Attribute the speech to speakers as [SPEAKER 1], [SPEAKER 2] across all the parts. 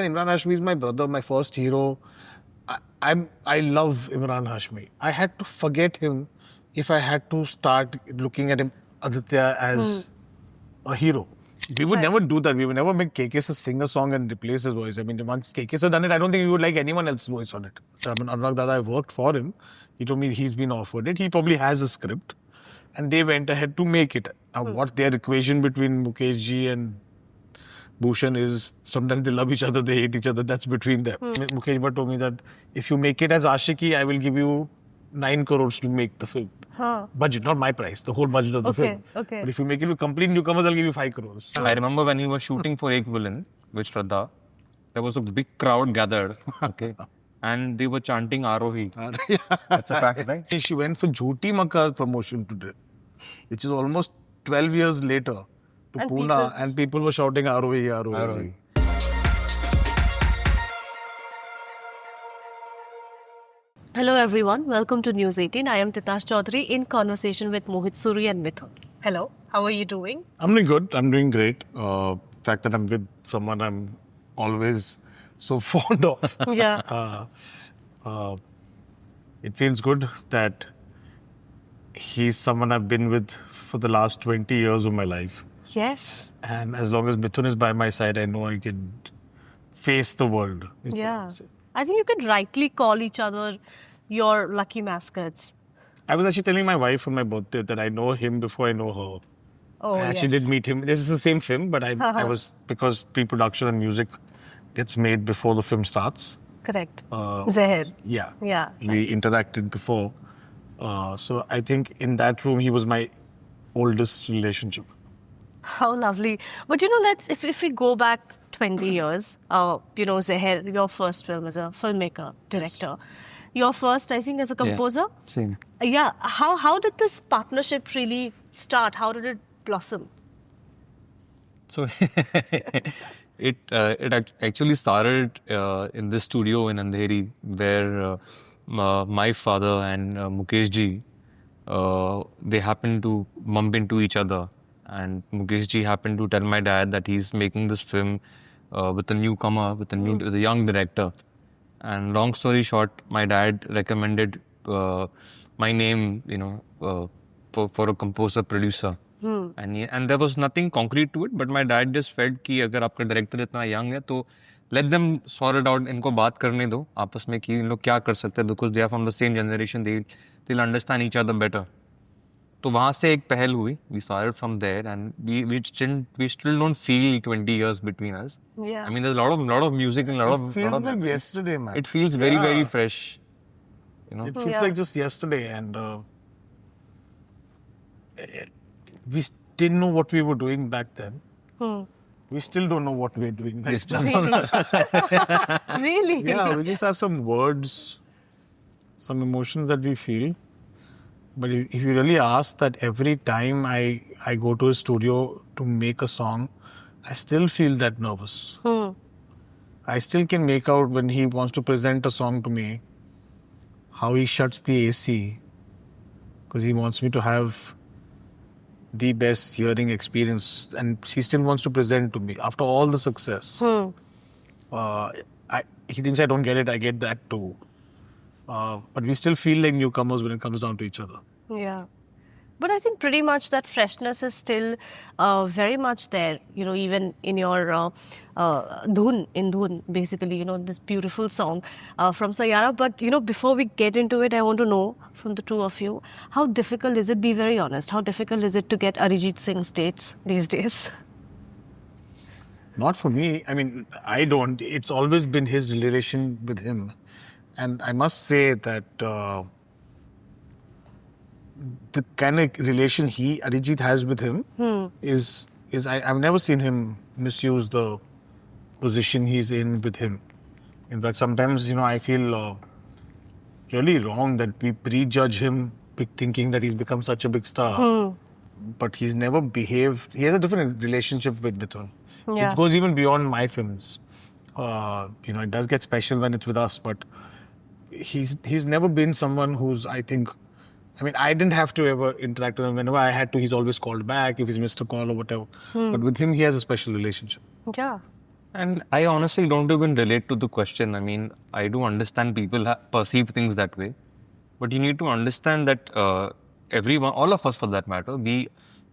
[SPEAKER 1] Imran Hashmi is my brother, my first hero. I love Imran Hashmi. I had to forget him if I had to start looking at him, Aditya, as a hero. We would never do that. We would never make KK sing a song and replace his voice. I mean, once KK done it, I don't think we would like anyone else's voice on it. I mean, Anurag Dada, I worked for him. He told me he's been offered it. He probably has a script. And they went ahead to make it. Now, what their equation between Mukesh ji and Bhushan is, sometimes they love each other, they hate each other, that's between them. Mukesh Bhatt told me that if you make it as Aashiqui, I will give you 9 crores to make the film. Budget, not my price, the whole budget of the film. But if you make it with complete newcomers, I'll give you 5 crores.
[SPEAKER 2] I remember when he was shooting for Ek Villain with Shraddha, there was a big crowd gathered, and they were chanting Arohi. That's a fact, right?
[SPEAKER 1] She went for Jhoti Makka promotion today, which is almost 12 years later. To Pune, and people were shouting Arohi, Arohi.
[SPEAKER 3] Hello everyone, welcome to News 18. I am Titas Chowdhury in conversation with Mohit Suri and Mithoon. Hello, how are you doing?
[SPEAKER 1] I'm doing good, I'm doing great. The fact that I'm with someone I'm always so fond of.
[SPEAKER 3] Yeah.
[SPEAKER 1] It feels good that he's someone I've been with for the last 20 years of my life.
[SPEAKER 3] Yes.
[SPEAKER 1] And as long as Mithoon is by my side, I know I can face the world.
[SPEAKER 3] Yeah. I think you could rightly call each other your lucky mascots.
[SPEAKER 1] I was actually telling my wife on my birthday that I know him before I know her.
[SPEAKER 3] Oh,
[SPEAKER 1] I actually did meet him. This is the same film, but I was, because pre-production and music gets made before the film starts.
[SPEAKER 3] Correct. Zeher.
[SPEAKER 1] Yeah.
[SPEAKER 3] Yeah.
[SPEAKER 1] We interacted before. So I think in that room, he was my oldest relationship.
[SPEAKER 3] How lovely. But you know, if we go back 20 years, Zeher, your first film as a filmmaker, director. Yes. Your first, I think, as a composer.
[SPEAKER 2] Yeah, same.
[SPEAKER 3] Yeah. How did this partnership really start? How did it blossom?
[SPEAKER 2] So it actually started in this studio in Andheri, where my father and Mukesh ji, they happened to bump into each other. And Mukesh ji happened to tell my dad that he's making this film with a newcomer, with a young director. And long story short, my dad recommended my name, for a composer producer. And there was nothing concrete to it, but my dad just felt कि अगर आपका director इतना young है, तो let them sort it out. इनको बात करने दो आपस में कि इन लोग क्या कर सकते हैं, because they are from the same generation, they'll understand each other better. तो वहाँ से एक पहल हुई. We started from there, and we still don't feel 20 years between us.
[SPEAKER 3] Yeah.
[SPEAKER 2] I mean, there's a lot of music and a lot of.
[SPEAKER 1] It feels like yesterday, man.
[SPEAKER 2] It feels very very fresh.
[SPEAKER 1] It feels like just yesterday, and we didn't know what we were doing back then. We still don't know what we're doing right now.
[SPEAKER 3] Really?
[SPEAKER 1] Yeah, we just have some words, some emotions that we feel. But if you really ask that every time I go to a studio to make a song, I still feel that nervous. I still can make out when he wants to present a song to me, how he shuts the AC, because he wants me to have the best hearing experience, and he still wants to present to me after all the success. He thinks I don't get it, I get that too. But we still feel like newcomers when it comes down to each other.
[SPEAKER 3] Yeah. But I think pretty much that freshness is still very much there, even in your Dhoon, basically, this beautiful song from Saiyaara. But, before we get into it, I want to know from the two of you, how difficult is it, be very honest, how difficult is it to get Arijit Singh's dates these days?
[SPEAKER 1] Not for me. I mean, I don't. It's always been his relation with him. And I must say that the kind of relation Arijit has with him is I've never seen him misuse the position he's in with him. In fact, sometimes, I feel really wrong that we prejudge him thinking that he's become such a big star. But he's never behaved. He has a different relationship with Mithoon. Yeah. It goes even beyond my films. It does get special when it's with us, but he's never been someone who's, I didn't have to ever interact with him. Whenever I had to, he's always called back if he's missed a call or whatever. But with him, he has a special relationship.
[SPEAKER 3] Yeah.
[SPEAKER 2] And I honestly don't even relate to the question. I mean, I do understand people perceive things that way, but you need to understand that everyone, all of us for that matter, we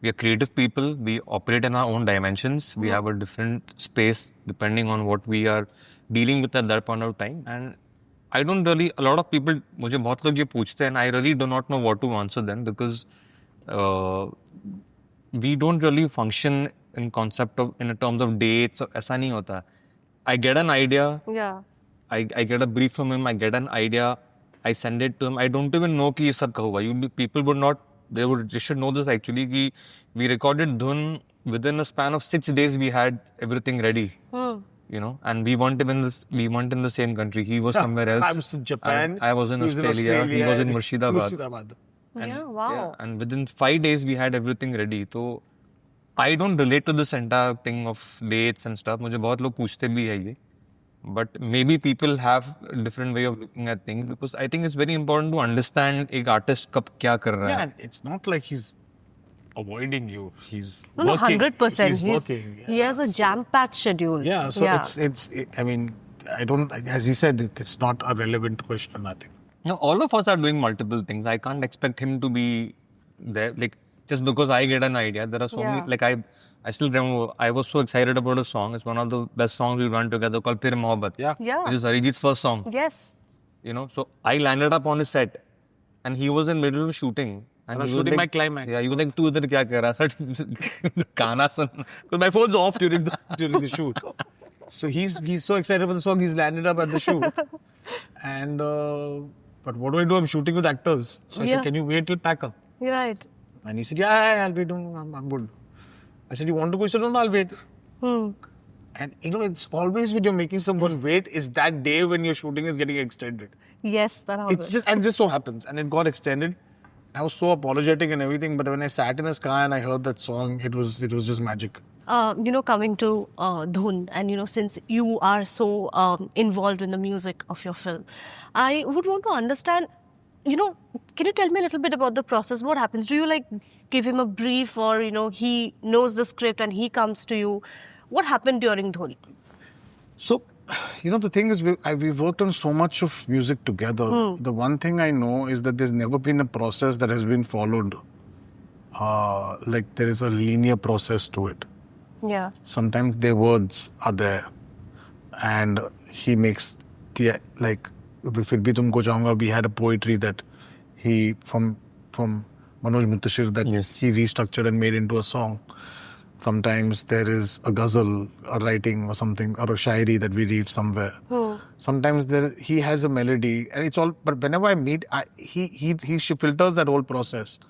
[SPEAKER 2] are creative people. We operate in our own dimensions. We have a different space depending on what we are dealing with at that point of time. And I don't really. A lot of people, मुझे बहुत लोग ये पूछते हैं, and I really do not know what to answer them because uh, we don't really function in concept of in terms of dates. ऐसा नहीं होता. I get an idea.
[SPEAKER 3] Yeah.
[SPEAKER 2] I get a brief from him. I get an idea. I send it to him. I don't even know कि ये सब कब हुआ. People would not. They should know this actually. कि we recorded Dhun within a span of 6 days. We had everything ready. You know, and we weren't even we weren't in the same country. He was somewhere else.
[SPEAKER 1] I was in Japan.
[SPEAKER 2] I was in Australia. He was in Murshidabad.
[SPEAKER 3] Yeah, wow.
[SPEAKER 2] And within 5 days, we had everything ready. So I don't relate to this entire thing of dates and stuff. मुझे बहुत लोग पूछते भी है ये. But maybe people have a different way of looking at things because I think it's very important to understand एक artist कब क्या कर रहा है.
[SPEAKER 1] Yeah, and it's not like he's avoiding you. He's
[SPEAKER 3] No,
[SPEAKER 1] working.
[SPEAKER 3] 100%.
[SPEAKER 1] He's working.
[SPEAKER 3] He has a jam-packed schedule.
[SPEAKER 1] Yeah, so I mean, I don't, as he said, it's not a relevant question, I think.
[SPEAKER 2] No, all of us are doing multiple things. I can't expect him to be there. Like, just because I get an idea, there are so many, like I still remember, I was so excited about a song. It's one of the best songs we've done together called Phir Mohabbat.
[SPEAKER 3] Yeah.
[SPEAKER 2] Which is Arijit's first song.
[SPEAKER 3] Yes.
[SPEAKER 2] You know, so I landed up on his set and he was in middle of shooting.
[SPEAKER 1] And I was shooting my climax.
[SPEAKER 2] Yeah, you were like, tu idhar kya kar raha? I said, Gana sun.
[SPEAKER 1] Because my phone's off during the shoot. So he's so excited about the song, he's landed up at the shoot. And, but what do? I'm shooting with actors. So I said, can you wait till pack up?
[SPEAKER 3] Right.
[SPEAKER 1] And he said, yeah, I'll be doing, I'm good. I said, you want to go? He said, no, I'll wait. And you know, it's always when you're making someone wait, is that day when your shooting is getting extended.
[SPEAKER 3] Yes, that happens.
[SPEAKER 1] It's just, and this so happens. And it got extended. I was so apologetic and everything, but when I sat in his car and I heard that song, it was just magic.
[SPEAKER 3] You know, coming to Dhun, and you know, since you are so involved in the music of your film, I would want to understand, you know, can you tell me a little bit about the process? What happens? Do you like give him a brief, or you know, he knows the script and he comes to you? What happened during Dhun?
[SPEAKER 1] So, you know, the thing is, we've worked on so much of music together. The one thing I know is that there's never been a process that has been followed. Like there is a linear process to it.
[SPEAKER 3] Yeah.
[SPEAKER 1] Sometimes their words are there. And he makes the, like, Fir Bhi Tumko Chahunga, we had a poetry that he, from Manoj Muntashir, that he restructured and made into a song. Sometimes there is a ghazal, a writing or something, or a shairi that we read somewhere. Sometimes he has a melody, and it's all. But whenever I meet, he filters that whole process.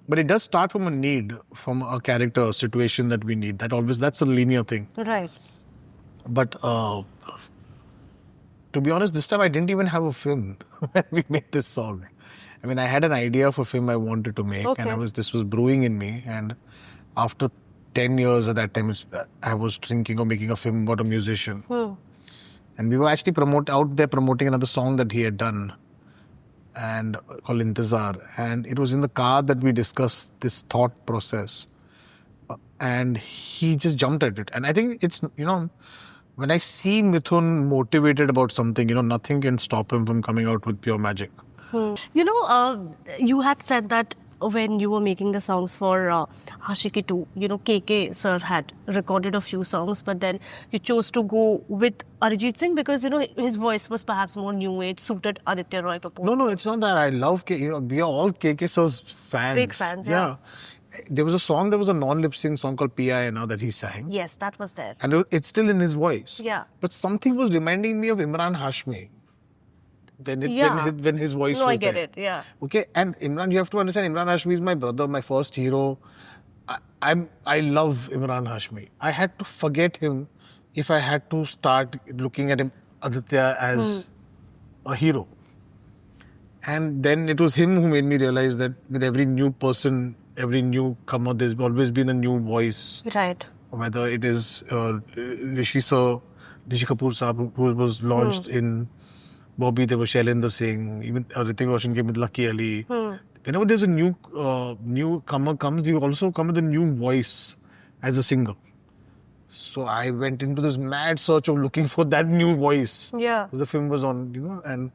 [SPEAKER 1] But it does start from a need, from a character, a situation that we need. That's a linear thing.
[SPEAKER 3] Right.
[SPEAKER 1] But to be honest, this time I didn't even have a film when we made this song. I mean, I had an idea of a film I wanted to make, and this was brewing in me. And after 10 years at that time, I was thinking of making a film about a musician. And we were actually out there promoting another song that he had done, and called Intezar. And it was in the car that we discussed this thought process. And he just jumped at it. And I think it's, you know, when I see Mithoon motivated about something, you know, nothing can stop him from coming out with pure magic.
[SPEAKER 3] You know, you had said that when you were making the songs for Aashiqui 2, you know, KK sir had recorded a few songs, but then you chose to go with Arijit Singh because, you know, his voice was perhaps more new age, suited Aditya Roy Kapoor.
[SPEAKER 1] No, it's not that. I love KK. You know, we are all KK sir's fans.
[SPEAKER 3] Big fans, yeah.
[SPEAKER 1] There was a non-lip sync song called P.I. Now that he sang.
[SPEAKER 3] Yes, that was there.
[SPEAKER 1] And it's still in his voice.
[SPEAKER 3] Yeah.
[SPEAKER 1] But something was reminding me of Imran Hashmi. When his voice was there.
[SPEAKER 3] No, I get it, yeah.
[SPEAKER 1] Okay, and Imran, you have to understand, Imran Hashmi is my brother, my first hero. I love Imran Hashmi. I had to forget him if I had to start looking at him, Aditya, as a hero. And then it was him who made me realize that with every new person, every newcomer, there's always been a new voice.
[SPEAKER 3] Right.
[SPEAKER 1] Whether it is Rishi Kapoor Saab, who was launched in Bobby, there was Shailendra Singh, even Hrithik Roshan came with Lucky Ali. Whenever there's a newcomer comes, you also come with a new voice as a singer. So I went into this mad search of looking for that new voice.
[SPEAKER 3] Yeah.
[SPEAKER 1] The film was on, and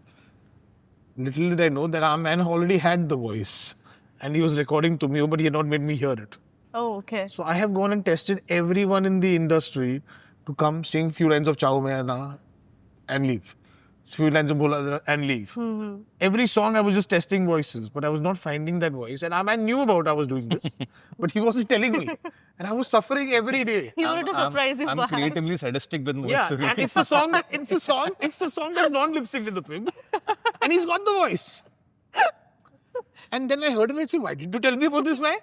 [SPEAKER 1] little did I know that our man already had the voice. And he was recording to me, but he had not made me hear it.
[SPEAKER 3] Oh, okay.
[SPEAKER 1] So I have gone and tested everyone in the industry to come sing few lines of Chao Main Na and leave. Few lines of Bola and leave. Every song I was just testing voices, but I was not finding that voice. And our man knew about I was doing this, but he wasn't telling me. And I was suffering every day.
[SPEAKER 3] He wanted to surprise you.
[SPEAKER 2] I'm
[SPEAKER 3] perhaps.
[SPEAKER 2] creatively sadistic with Mohit
[SPEAKER 1] Yeah,
[SPEAKER 2] Suri.
[SPEAKER 1] and it's the song that's non-lip synced in the film. And he's got the voice. And then I heard him and said, why did you tell me about this man?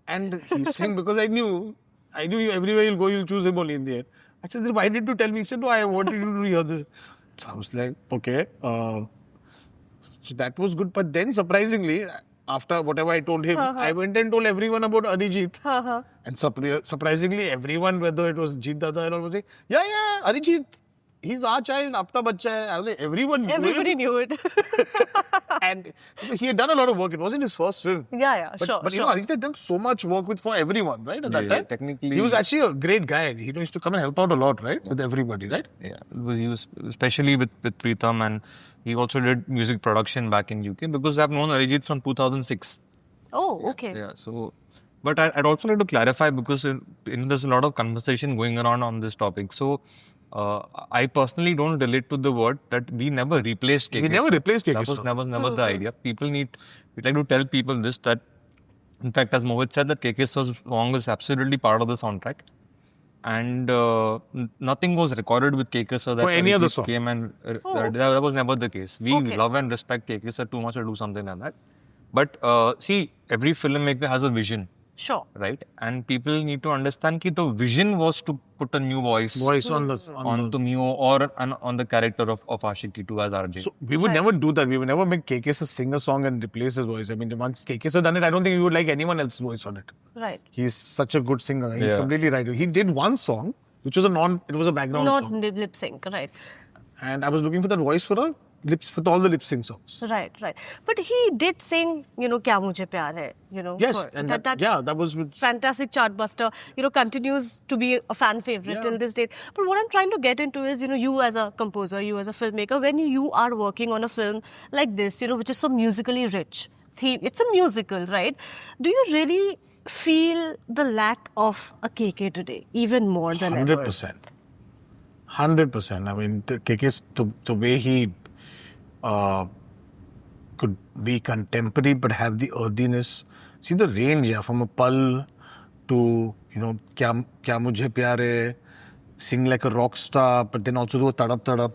[SPEAKER 1] And he's saying, because I knew you, everywhere you'll go, you'll choose him only in the end. I said, then why did you tell me? He said, no, I wanted you to hear this. So I was like, okay. So that was good. But then surprisingly, after whatever I told him, I went and told everyone about Arijit. And surprisingly, everyone, whether it was Jeet Dada and all, was saying, yeah, Arijit. He's our child, apna bacha hai. I was like,
[SPEAKER 3] Everybody knew it.
[SPEAKER 1] And he had done a lot of work. It wasn't his first film.
[SPEAKER 3] Yeah,
[SPEAKER 1] But
[SPEAKER 3] sure.
[SPEAKER 1] you know, Arijit had done so much work for everyone, right? At that time.
[SPEAKER 2] Technically,
[SPEAKER 1] He was actually a great guy. He used to come and help out a lot, right? With everybody, right?
[SPEAKER 2] Yeah, he was especially with Pritam, and he also did music production back in UK because I've known Arijit from 2006.
[SPEAKER 3] Oh, okay.
[SPEAKER 2] Yeah, so, but I'd also like to clarify because there's a lot of conversation going around on this topic. So, I personally don't relate to the word that we never replaced KK.
[SPEAKER 1] We never replaced KK.
[SPEAKER 2] That was never the idea. We'd like to tell people this, that in fact, as Mohit said, that KK song is absolutely part of the soundtrack. And nothing was recorded with KK sir that
[SPEAKER 1] for any other song
[SPEAKER 2] came and that was never the case. We love and respect KK sir too much to do something like that. But see, every filmmaker has a vision.
[SPEAKER 3] Sure.
[SPEAKER 2] Right? And people need to understand that the vision was to put a new voice
[SPEAKER 1] on
[SPEAKER 2] to Mio or on the character of Aashiqui 2 as RJ.
[SPEAKER 1] So we would never do that. We would never make KK sir sing a song and replace his voice. I mean, once KK sir done it, I don't think we would like anyone else's voice on it.
[SPEAKER 3] Right.
[SPEAKER 1] He's such a good singer. He's completely right. He did one song, which was it was a background song.
[SPEAKER 3] Not lip sync, right.
[SPEAKER 1] And I was looking for that voice for all the lip sync songs.
[SPEAKER 3] Right. But he did sing, Kya Mujhe Pyar Hai,
[SPEAKER 1] Yes, and that was with...
[SPEAKER 3] fantastic chartbuster, continues to be a fan favorite till this date. But what I'm trying to get into is, you as a composer, you as a filmmaker, when you are working on a film like this, which is so musically rich, it's a musical, right? Do you really feel the lack of a KK today, even more than
[SPEAKER 1] 100%. 100%. I mean, the KK's, the way he could be contemporary but have the earthiness. See the range, from a pal to, Kya Mujhe Pyar Hai, sing like a rock star, but then also do a tadap.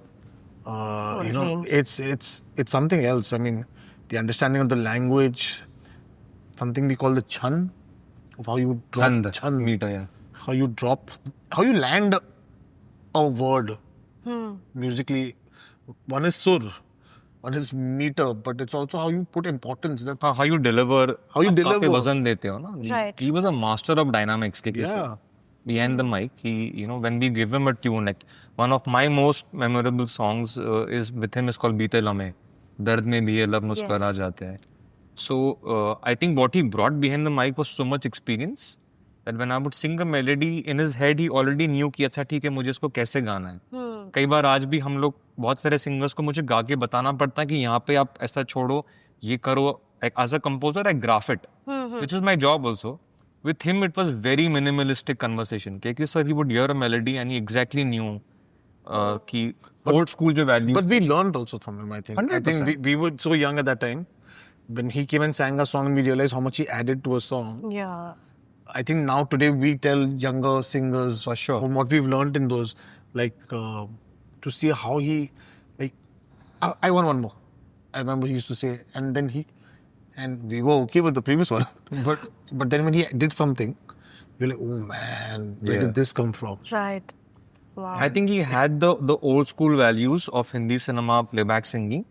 [SPEAKER 1] It's something else. I mean, the understanding of the language, something we call the chan, of how you drop chan
[SPEAKER 2] meter, yeah.
[SPEAKER 1] How you land a word musically. One is sur, one is meter, but it's also how you put importance.
[SPEAKER 2] How you deliver.
[SPEAKER 1] How you deliver.
[SPEAKER 2] Wazan dete ho, na?
[SPEAKER 3] Right.
[SPEAKER 2] He was a master of dynamics.
[SPEAKER 1] Yeah.
[SPEAKER 2] Behind the mic, when we give him a tune, like one of my most memorable songs is with him is called Beete Lame. Dard mein bhi ye lab muskara jate hai. So I think what he brought behind the mic was so much experience that when I would sing a melody in his head, he already knew कि अच्छा ठीक है मुझे इसको कैसे गाना है. कई बार आज भी हम लोग बहुत सारे सिंगर्स को मुझे गा के बताना पड़ता है कि यहाँ पे आप ऐसा छोड़ो, ये करो. As a composer, I graph it, which is my job also. With him, it was very minimalistic conversation. KK sir, he would hear a melody and he exactly knew कि old school जो values.
[SPEAKER 1] But we learned also from him, I think.
[SPEAKER 2] 100%.
[SPEAKER 1] I think we were so young at that time. When he came and sang a song, and we realized how much he added to a song.
[SPEAKER 3] Yeah.
[SPEAKER 1] I think now today we tell younger singers
[SPEAKER 2] for sure
[SPEAKER 1] from what we've learned in those, to see how he, I want one more. I remember he used to say, and we were okay with the previous one, but then when he did something, you're like, oh man, where did this come from?
[SPEAKER 3] Right. Wow.
[SPEAKER 2] I think he had the old school values of Hindi cinema playback singing.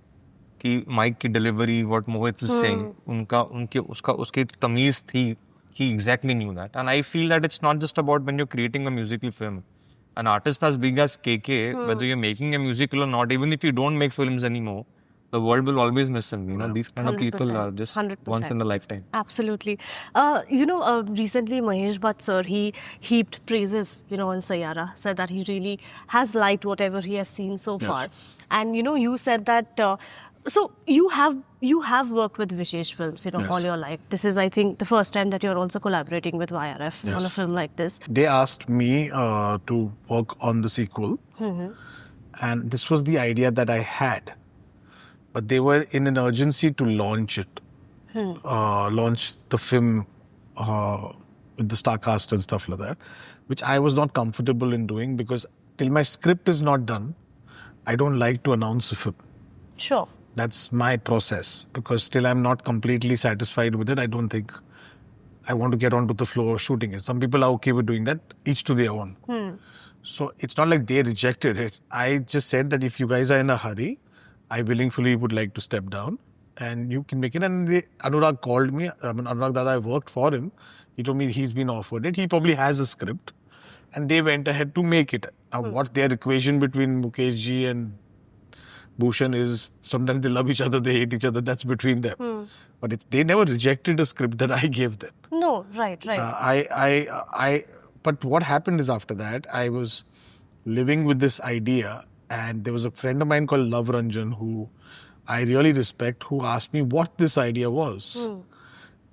[SPEAKER 2] कि mic की delivery, what Mohit is saying, उसकी तमीज थी. He exactly knew that. And I feel that it's not just about when you're creating a musical film. An artist as big as KK, whether you're making a musical or not, even if you don't make films anymore, the world will always miss him. You know, these kind of people
[SPEAKER 3] 100%,
[SPEAKER 2] are just
[SPEAKER 3] 100%.
[SPEAKER 2] once in a lifetime.
[SPEAKER 3] Absolutely. Recently Mahesh Bhatt sir, he heaped praises, on Saiyaara, said that he really has liked whatever he has seen so far. And, you said that, so you have worked with Vishesh Films, all your life. This is, I think, the first time that you're also collaborating with YRF on a film like this.
[SPEAKER 1] They asked me to work on the sequel. And this was the idea that I had. But they were in an urgency to launch it. Launch the film with the star cast and stuff like that, which I was not comfortable in doing because till my script is not done, I don't like to announce a film.
[SPEAKER 3] Sure.
[SPEAKER 1] That's my process because till I'm not completely satisfied with it, I don't think I want to get onto the floor shooting it. Some people are okay with doing that, each to their own. So it's not like they rejected it. I just said that if you guys are in a hurry, I willingly would like to step down and you can make it. And Anurag called me. Anurag Dada, I worked for him. He told me he's been offered it. He probably has a script. And they went ahead to make it. Now, what their equation between Mukesh ji and Bhushan is, sometimes they love each other, they hate each other. That's between them. But they never rejected a script that I gave them.
[SPEAKER 3] No, right.
[SPEAKER 1] But what happened is after that, I was living with this idea and there was a friend of mine called Love Ranjan who I really respect, who asked me what this idea was.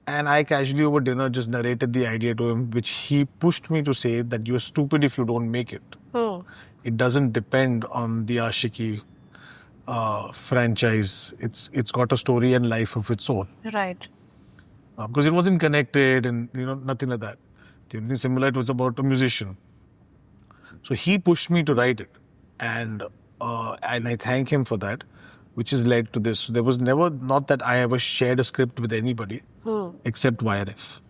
[SPEAKER 1] And I casually over dinner just narrated the idea to him, which he pushed me to say that you're stupid if you don't make it. It doesn't depend on the Aashiqui franchise. It's got a story and life of its own.
[SPEAKER 3] Right.
[SPEAKER 1] Because it wasn't connected and nothing like that. The only thing similar, it was about a musician. So he pushed me to write it, and I thank him for that, which has led to this. So there was never, not that I ever shared a script with anybody except YRF.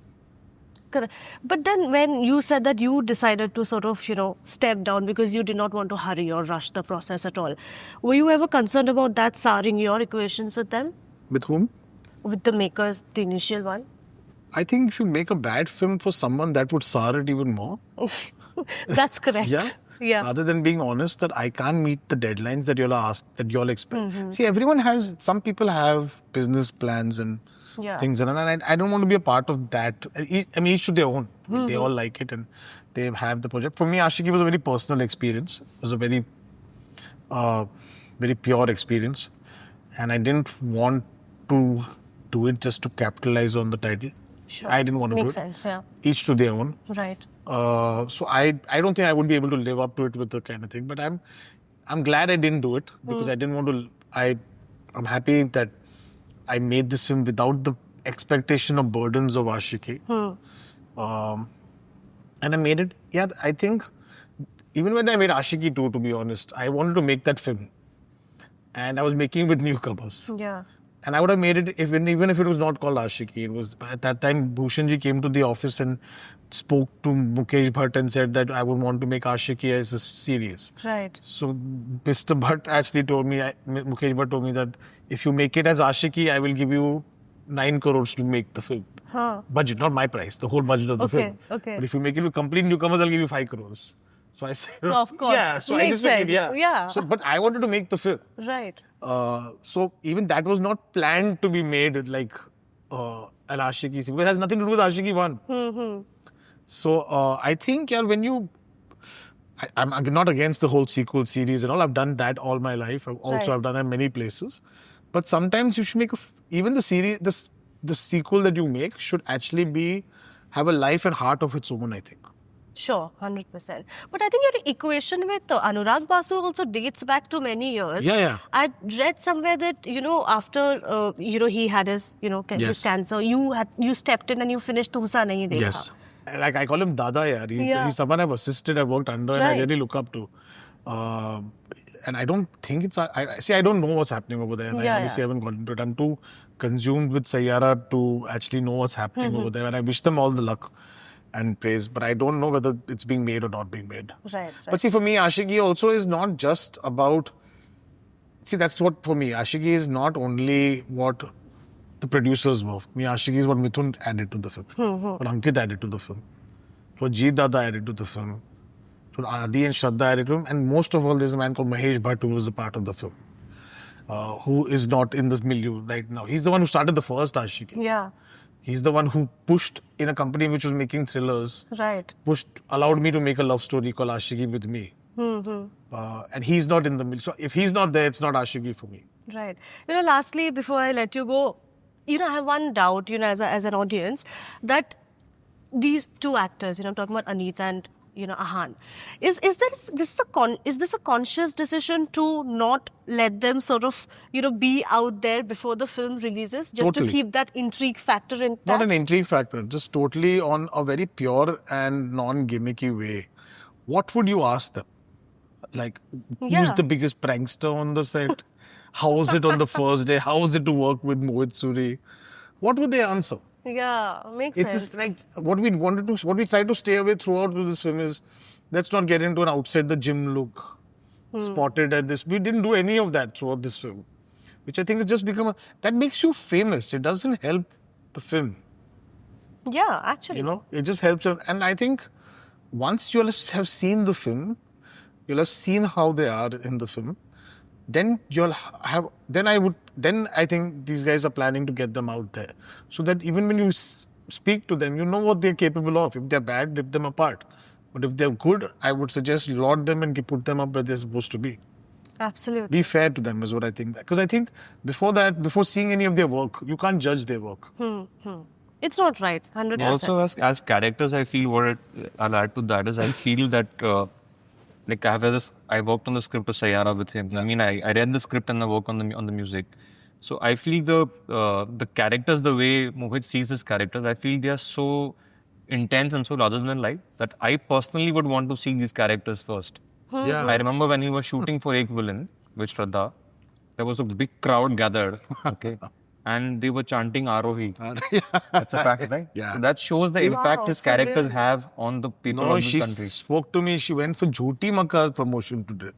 [SPEAKER 3] Correct. But then when you said that you decided to sort of, step down because you did not want to hurry or rush the process at all, were you ever concerned about that souring your equations with them?
[SPEAKER 1] With whom?
[SPEAKER 3] With the makers, the initial one?
[SPEAKER 1] I think if you make a bad film for someone, that would sour it even more.
[SPEAKER 3] That's correct. Yeah.
[SPEAKER 1] Rather than being honest that I can't meet the deadlines that y'all expect. See, everyone has, some people have business plans and things, and I don't want to be a part of that. Each to their own. They all like it and they have the project. For me, Aashiqui was a very personal experience. It was a very, very pure experience, and I didn't want to do it just to capitalize on the title.
[SPEAKER 3] Sure.
[SPEAKER 1] I didn't want to
[SPEAKER 3] Makes
[SPEAKER 1] do it.
[SPEAKER 3] sense, yeah.
[SPEAKER 1] Each to their own.
[SPEAKER 3] Right.
[SPEAKER 1] So I don't think I would be able to live up to it with the kind of thing. But I'm glad I didn't do it because I didn't want to. I'm happy that I made this film without the expectation of burdens of Aashiqui. And I made it. Yeah, I think even when I made Aashiqui 2, to be honest, I wanted to make that film, and I was making it with newcomers.
[SPEAKER 3] Yeah.
[SPEAKER 1] And I would have made it even if it was not called Aashiqui. It was at that time Bhushan ji came to the office and spoke to Mukesh Bhatt and said that I would want to make Aashiqui as a series.
[SPEAKER 3] Right.
[SPEAKER 1] So Mr. Bhatt actually told me, Mukesh Bhatt told me that if you make it as Aashiqui, I will give you 9 crores to make the film. Budget, not my price, the whole budget of the film.
[SPEAKER 3] Okay.
[SPEAKER 1] But if you make it with complete newcomers, I'll give you 5 crores. So I said,
[SPEAKER 3] So of course.
[SPEAKER 1] yeah. So
[SPEAKER 3] Makes
[SPEAKER 1] I just made it,
[SPEAKER 3] sense. Yeah.
[SPEAKER 1] So, but I wanted to make the film.
[SPEAKER 3] Right.
[SPEAKER 1] So even that was not planned to be made like an Aashiqui sequel. It has nothing to do with Aashiqui 1. So I think, when I'm not against the whole sequel series and all. I've done that all my life. I've done it in many places. But sometimes you should make even the series, the sequel that you make should actually have a life and heart of its own, I think.
[SPEAKER 3] Sure, 100%. But I think your equation with Anurag Basu also dates back to many years.
[SPEAKER 1] Yeah.
[SPEAKER 3] I read somewhere that, after, he had his, his cancer, you stepped in and you finished Tusa Nahi Dekha.
[SPEAKER 1] Yes. Like I call him Dada, yaar. He's someone I've assisted, I've worked under, and I really look up to. And I don't think I don't know what's happening over there. And I obviously haven't gotten into it. I'm too consumed with Saiyaara to actually know what's happening over there. And I wish them all the luck and praise. But I don't know whether it's being made or not being made.
[SPEAKER 3] Right.
[SPEAKER 1] But see, for me, Aashiqui also is not just about... See, that's what, for me, Aashiqui is not only what the producers were. For me, Aashiqui is what Mithoon added to the film. What Ankit added to the film. What Jeet Dada added to the film. What Adi and Shraddha added to him. And most of all, there's a man called Mukesh Bhatt who was a part of the film. who is not in this milieu right now. He's the one who started the first Aashiqui.
[SPEAKER 3] Yeah.
[SPEAKER 1] He's the one who pushed in a company which was making thrillers.
[SPEAKER 3] Right.
[SPEAKER 1] Allowed me to make a love story called Aashiqui with me. And he's not in the middle. So if he's not there, it's not Aashiqui for me.
[SPEAKER 3] Right. Lastly, before I let you go, I have one doubt, as an audience, that these two actors, I'm talking about Aneet and, Ahan, is this a conscious decision to not let them sort of, be out there before the film releases, just
[SPEAKER 1] Totally.
[SPEAKER 3] to keep that intrigue factor intact?
[SPEAKER 1] Not an intrigue factor, just totally on a very pure and non-gimmicky way. What would you ask them? Like, who's
[SPEAKER 3] Yeah.
[SPEAKER 1] the biggest prankster on the set? How was it on the first day? How was it to work with Mohit Suri? What would they answer?
[SPEAKER 3] Yeah, makes
[SPEAKER 1] It's
[SPEAKER 3] sense.
[SPEAKER 1] just like what we tried to stay away throughout with this film is let's not get into an outside the gym look, spotted at this. We didn't do any of that throughout this film, which I think has just become that makes you famous. It doesn't help the film,
[SPEAKER 3] Yeah, actually.
[SPEAKER 1] It just helps. And I think once you'll have seen the film, you'll have seen how they are in the film. Then I think these guys are planning to get them out there so that even when you speak to them, you know what they're capable of. If they're bad, rip them apart. But if they're good, I would suggest laud them and put them up where they're supposed to be.
[SPEAKER 3] Absolutely.
[SPEAKER 1] Be fair to them is what I think. Because I think before seeing any of their work, you can't judge their work.
[SPEAKER 3] It's not right, 100%.
[SPEAKER 2] Also, as characters, I feel I'll add to that is I feel that I worked on the script of Saiyaara with him. I mean, I read the script and I worked on the music. So I feel the characters, the way Mohit sees his characters, I feel they are so intense and so larger than life that I personally would want to see these characters first.
[SPEAKER 1] Yeah.
[SPEAKER 2] I remember when he was shooting for Ek Villain with Shraddha, there was a big crowd gathered, okay, and they were chanting Arohi. That's a fact, right?
[SPEAKER 1] Yeah.
[SPEAKER 2] So that shows the impact his
[SPEAKER 3] for
[SPEAKER 2] characters
[SPEAKER 3] real.
[SPEAKER 2] have on the people
[SPEAKER 1] No,
[SPEAKER 2] of
[SPEAKER 1] she
[SPEAKER 2] the country.
[SPEAKER 1] spoke to me. She went for Jhoti Makka promotion today,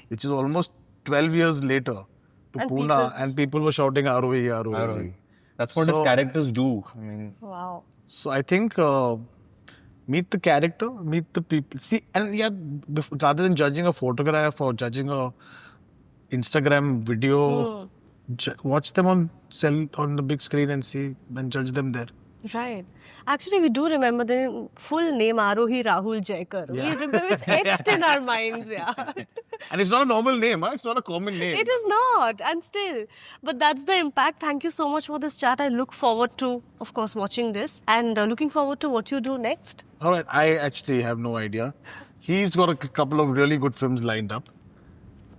[SPEAKER 1] which is almost 12 years later to
[SPEAKER 3] And
[SPEAKER 1] Pune, and people were shouting Arohi, Arohi.
[SPEAKER 2] Arohi. That's what his characters do. I mean,
[SPEAKER 3] Wow.
[SPEAKER 1] So I think meet the character, meet the people. See, and rather than judging a photograph or judging a Instagram video, watch them on the big screen and see and judge them there.
[SPEAKER 3] Right. Actually, we do remember the full name Arohi Rahul Jaikar.
[SPEAKER 1] Yeah.
[SPEAKER 3] We remember it's etched in our minds, yeah.
[SPEAKER 1] And it's not a normal name, huh? It's not a common name.
[SPEAKER 3] It is not, and still. But that's the impact. Thank you so much for this chat. I look forward to, of course, watching this and looking forward to what you do next.
[SPEAKER 1] All right, I actually have no idea. He's got a couple of really good films lined up.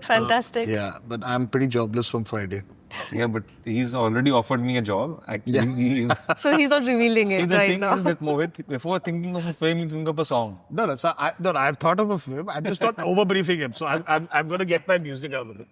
[SPEAKER 3] Fantastic.
[SPEAKER 1] Yeah, but I'm pretty jobless from Friday.
[SPEAKER 2] yeah, but he's already offered me a job. Actually,
[SPEAKER 3] So he's not revealing
[SPEAKER 2] See,
[SPEAKER 3] it
[SPEAKER 2] the
[SPEAKER 3] right
[SPEAKER 2] thing
[SPEAKER 3] now.
[SPEAKER 2] is with Mohit, before thinking of a film, you think of a song.
[SPEAKER 1] No, I've thought of a film. I'm just not over briefing him. So I'm going to get my music out of it.